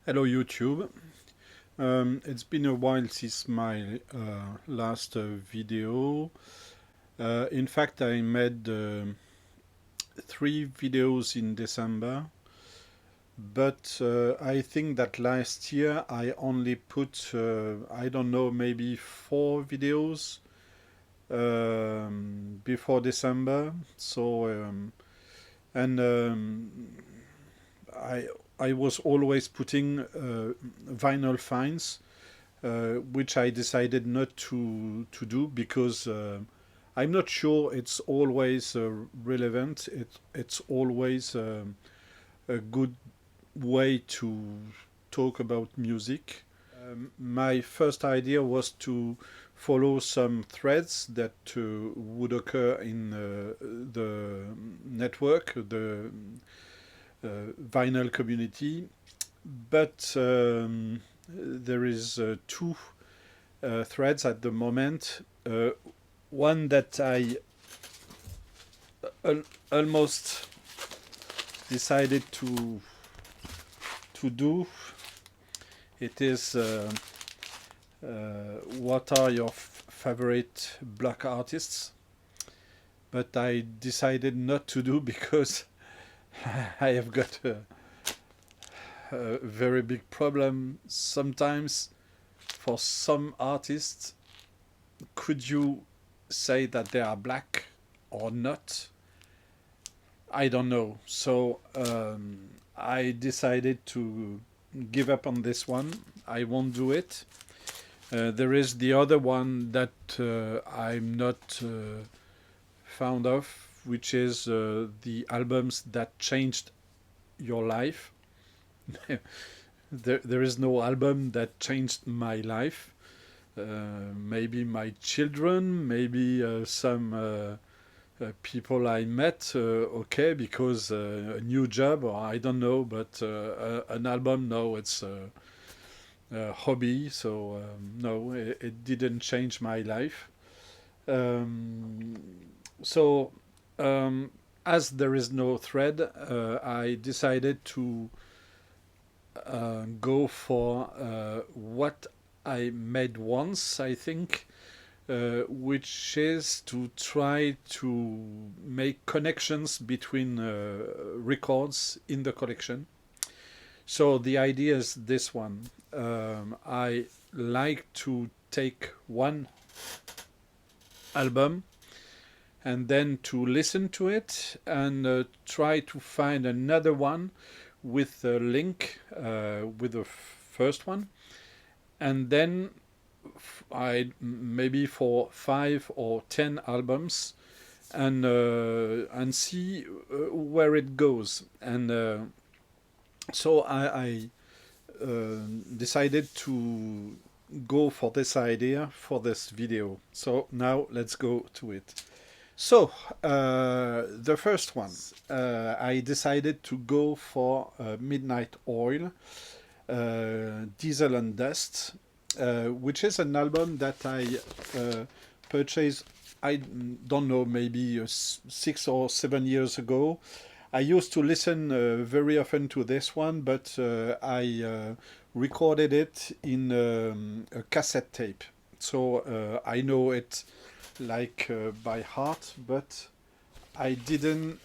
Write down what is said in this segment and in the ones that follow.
Hello YouTube. It's been a while since my last video. In fact, I made 3 videos in December, but I think that last year I only put, I don't know, maybe 4 videos before December. So, and I I was always putting vinyl finds, which I decided not to do because I'm not sure it's always relevant. It's always a good way to talk about music. My first idea was to follow some threads that would occur in the network, the vinyl community, but there is two threads at the moment. One that I almost decided to do. It is what are your favorite black artists? But I decided not to do because I have got a very big problem sometimes for some artists. Could you say that they are black or not? I don't know. So I decided to give up on this one. I won't do it. There is the other one that I'm not fond of, which is the albums that changed your life. There is no album that changed my life. Maybe my children, maybe some people I met, okay, because a new job, or I don't know, but an album, no, it's a hobby, so no, it didn't change my life. Um, so, um, as there is no thread, I decided to go for what I made once, I think, which is to try to make connections between records in the collection. So the idea is this one. I like to take one album and then to listen to it and try to find another one with a link with the first one, and then I maybe for 5 or 10 albums and see where it goes. And so I decided to go for this idea for this video. So now let's go to it. So the first one, I decided to go for Midnight Oil, Diesel and Dust, which is an album that I purchased, I don't know, maybe 6 or 7 years ago. I used to listen very often to this one, but I recorded it in a cassette tape. So I know it like by heart, but I didn't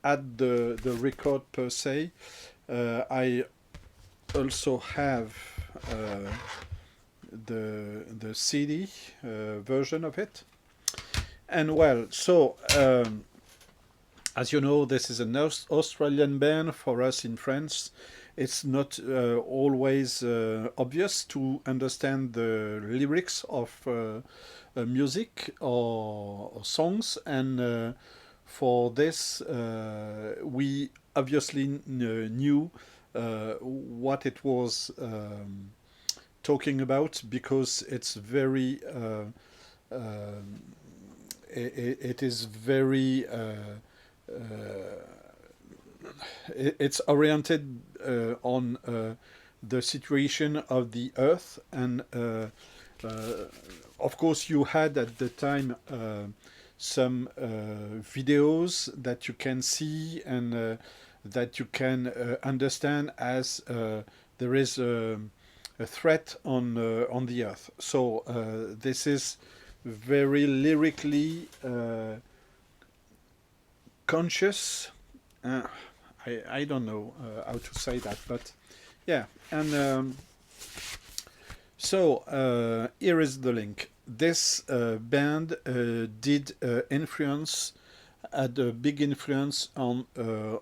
add the record per se. I also have uh, the CD version of it. And well, so as you know, this is an Australian band. For us in France, it's not always obvious to understand the lyrics of music or songs, and for this, we obviously knew what it was talking about because it's very it is very it's oriented on the situation of the earth, and uh, of course you had at the time some videos that you can see, and that you can understand as there is a threat on the earth. So this is very lyrically conscious. Uh, I don't know how to say that, but yeah. And here is the link. This band did influence, had a big influence on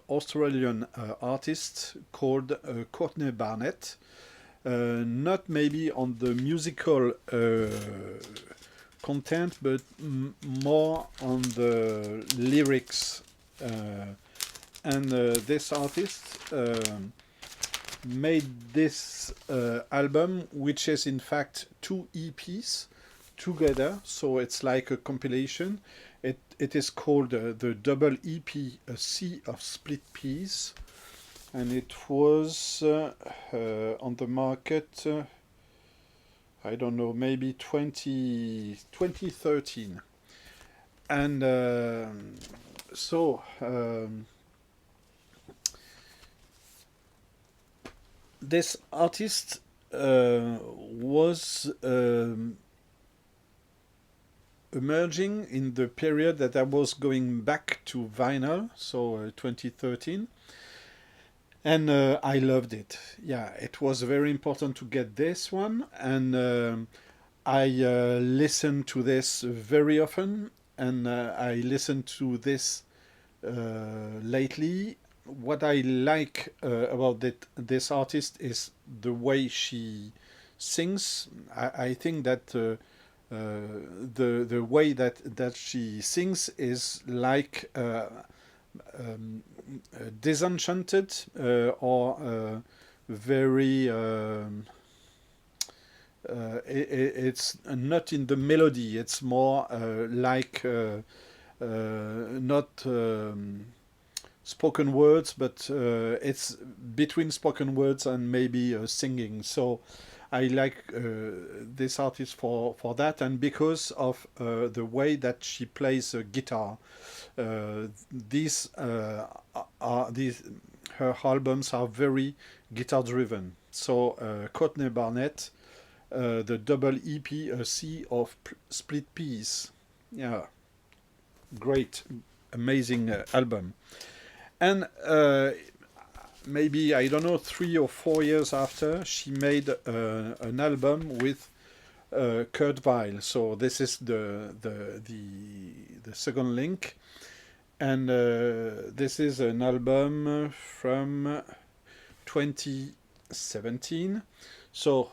Australian artist called Courtney Barnett. Not maybe on the musical content, but more on the lyrics. And this artist made this album, which is in fact two EPs together, so it's like a compilation. It is called the double EP, A Sea of Split Peas, and it was on the market, I don't know, maybe 2013. And this artist was emerging in the period that I was going back to vinyl, so 2013, and I loved it. Yeah, it was very important to get this one, and I listened to this very often, and I listened to this lately. What I like about this artist is the way she sings. I think that the way that she sings is like disenchanted or very. It's not in the melody. It's more like not spoken words, but it's between spoken words and maybe singing. So I like this artist for that, and because of the way that she plays guitar. These her albums are very guitar driven. So Courtney Barnett, the double EP, A Sea of Split Peas. Yeah, great, amazing album. And maybe, I don't know, 3 or 4 years after, she made an album with Kurt Weill. So this is the second link, and this is an album from 2017. So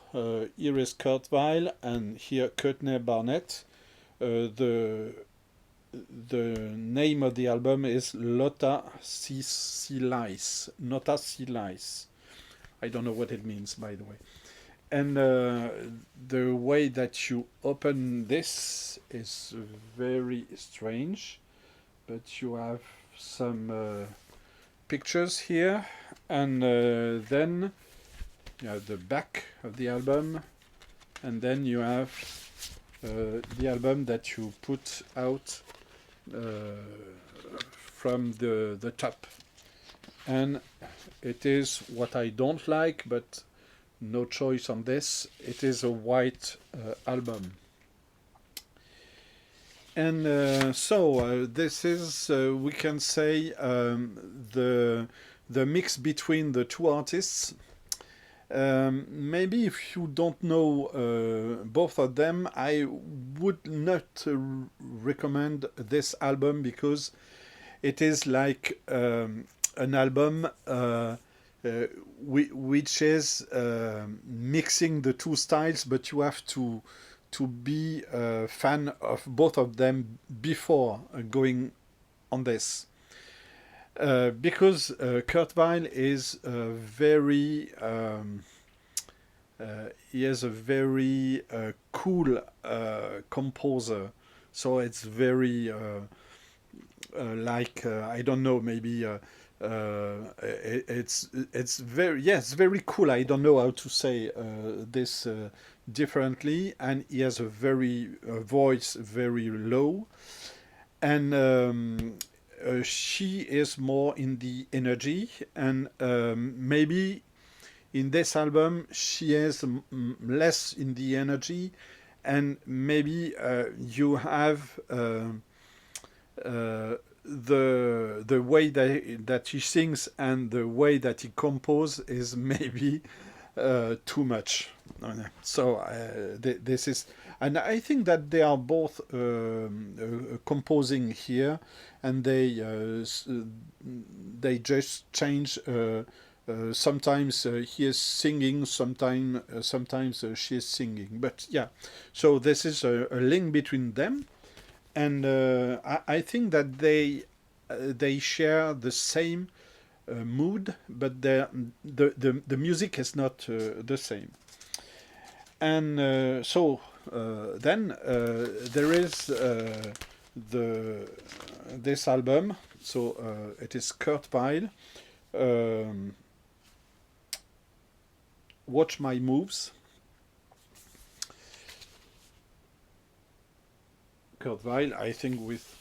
here is Kurt Weill, and here Courtney Barnett. The name of the album is Lotta Sea Lice. I don't know what it means, by the way. And the way that you open this is very strange, but you have some pictures here, and then you have the back of the album, and then you have the album that you put out from the top. And it is what I don't like, but no choice on this. It is a white album. And this is, we can say, the mix between the two artists. Maybe if you don't know both of them, I would not recommend this album, because it is like an album which is mixing the two styles, but you have to be a fan of both of them before going on this. Because Kurt Weill is he is a very cool composer. So it's very like I don't know, maybe it's very cool. I don't know how to say this differently, and he has a very voice very low, and she is more in the energy, and maybe in this album she is less in the energy, and maybe you have the way that he sings and the way that he composes is maybe too much. So this is, and I think that they are both composing here, and they just change. Sometimes he is singing, sometimes she is singing. But yeah, so this is a link between them, and I think that they share the same mood, but the music is not the same. And then there is the this album. So it is Kurt Weill. Um, Watch My Moves. Kurt Weill, I think, with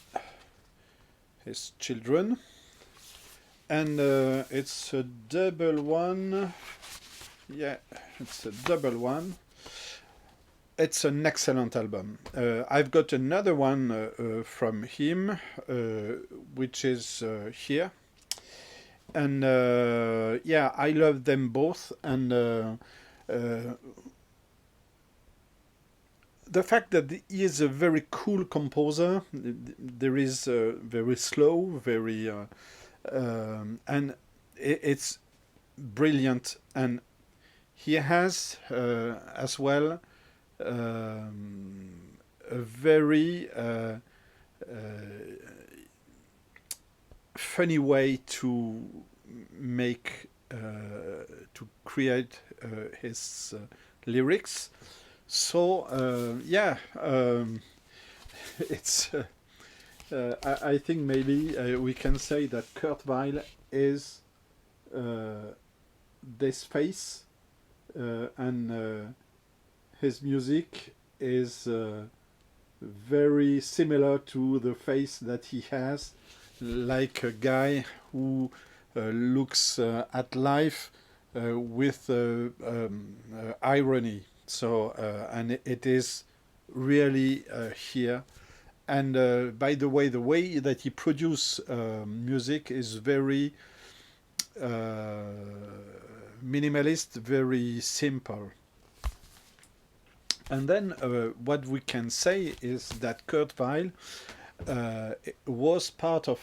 his children. And it's a double one. Yeah, it's a double one. It's an excellent album. I've got another one from him, which is here. And yeah, I love them both. And the fact that he is a very cool composer, there is very slow, very, and it's brilliant. And he has as well a very funny way to make to create his lyrics. So yeah, it's. I think maybe we can say that Kurt Weill is this face, and his music is very similar to the face that he has, like a guy who looks at life with irony. So, and it is really here. And by the way that he produces music is very minimalist, very simple. And then what we can say is that Kurt Weill was part of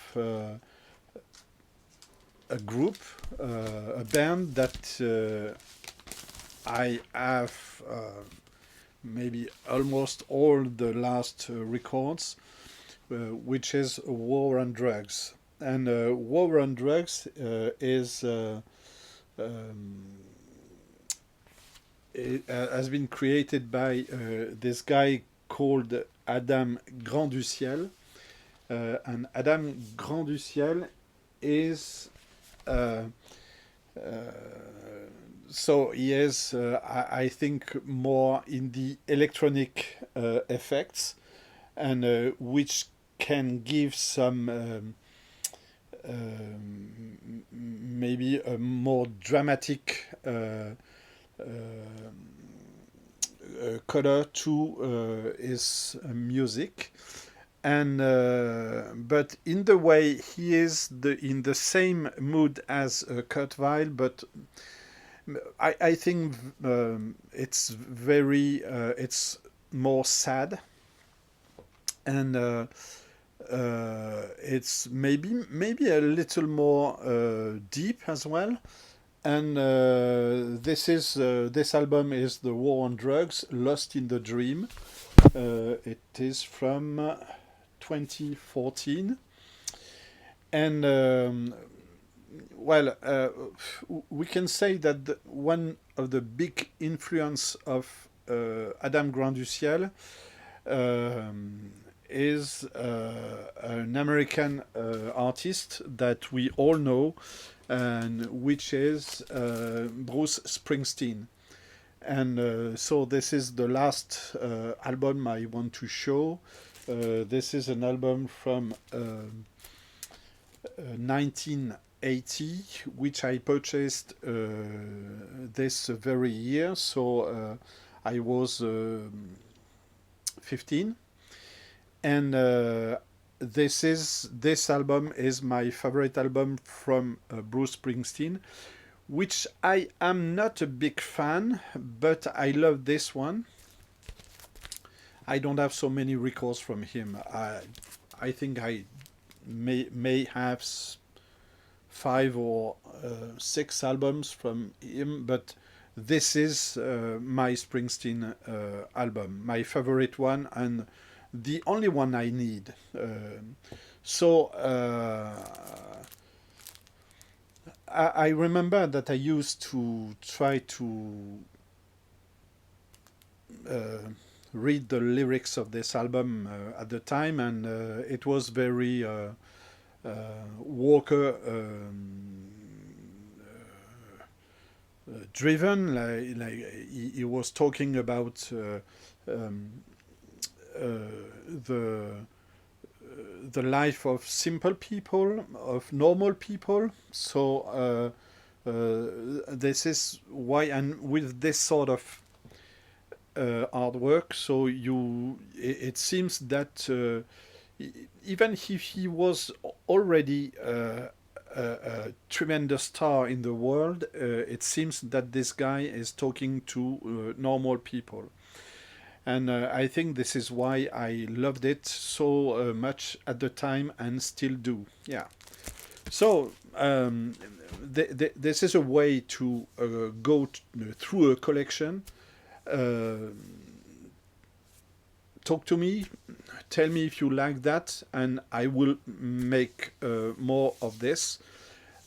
a group, a band that I have maybe almost all the last records, which is War on Drugs. And War on Drugs is it has been created by this guy called Adam Grand-du-Ciel. And Adam Grand-du-Ciel is so he is, I think, more in the electronic effects, and which can give some maybe a more dramatic color to his music. And but in the way he is in the same mood as Kurt Weill, but I think it's very it's more sad, and it's maybe a little more deep as well. And this album is the War on Drugs, Lost in the Dream. It is from 2014, and well, we can say that one of the big influence of Adam Grand-du-Ciel is an American artist that we all know, and which is Bruce Springsteen. And so this is the last album I want to show. This is an album from 1980, which I purchased this very year. So I was 15, and this album is my favorite album from Bruce Springsteen, which I am not a big fan, but I love this one. I don't have so many records from him. I think I may have 5 or 6 albums from him, but this is my Springsteen album, my favorite one, and the only one I need. So I remember that I used to try to uh, read the lyrics of this album at the time, and it was very Walker driven. He was talking about the life of simple people, of normal people. So this is why, and with this sort of artwork, so it seems that even if he was already a tremendous star in the world, it seems that this guy is talking to normal people. And I think this is why I loved it so much at the time and still do. Yeah. So this is a way to go through a collection. Uh, Talk to me, tell me if you like that, and I will make more of this.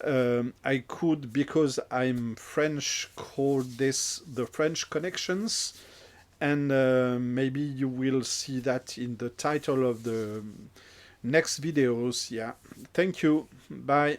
I could, because I'm French, call this the French Connections, and maybe you will see that in the title of the next videos. Yeah, thank you, bye.